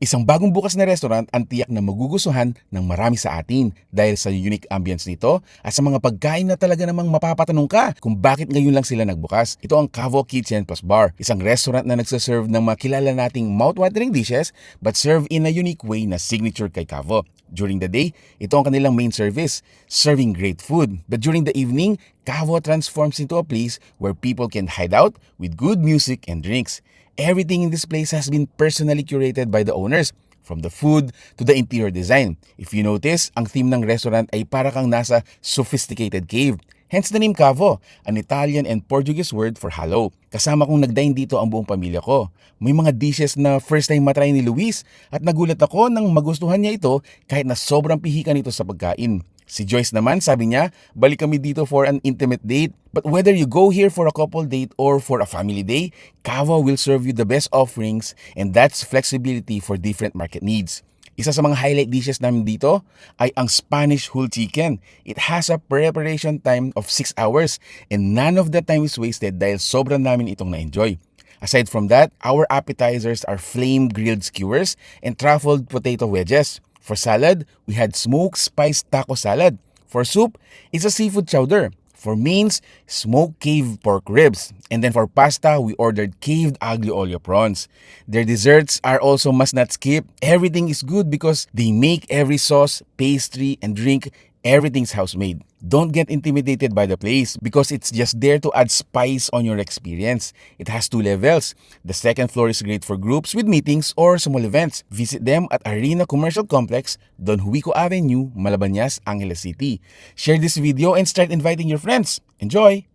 Isang bagong bukas na restaurant ang tiyak na magugustuhan ng marami sa atin dahil sa unique ambience nito at sa mga pagkain na talaga namang mapapatanong ka kung bakit ngayon lang sila nagbukas. Ito ang Cavo Kitchen Plus Bar, isang restaurant na nagsaserve ng mga kilala nating mouth-watering dishes but serve in a unique way na signature kay Cavo. During the day, ito ang kanilang main service, serving great food. But during the evening, Cavo transforms into a place where people can hide out with good music and drinks. Everything in this place has been personally curated by the owners, from the food to the interior design. If you notice, ang theme ng restaurant ay para kang nasa sophisticated cave. Hence the name Cavo, an Italian and Portuguese word for hollow. Kasama kong nagdine dito ang buong pamilya ko. May mga dishes na first time matry ni Luis at nagulat ako nang magustuhan niya ito kahit na sobrang pihikan nito sa pagkain. Si Joyce naman, sabi niya, balik kami dito for an intimate date. But whether you go here for a couple date or for a family day, Cava will serve you the best offerings and that's flexibility for different market needs. Isa sa mga highlight dishes namin dito ay ang Spanish whole chicken. It has a preparation time of 6 hours and none of the time is wasted dahil sobrang namin itong na-enjoy. Aside from that, our appetizers are flame grilled skewers and truffled potato wedges. For salad, we had smoked spiced taco salad. For soup, it's a seafood chowder. For mains, smoked cave pork ribs. And then for pasta, we ordered caved aglio olio prawns. Their desserts are also must not skip. Everything is good because they make every sauce, pastry, and drink, everything's house-made. Don't get intimidated by the place because it's just there to add spice on your experience. It has 2 levels. The second floor is great for groups with meetings or small events. Visit them at Arena Commercial Complex, Don Juico Avenue, Malabañas, Angeles City. Share this video and start inviting your friends. Enjoy!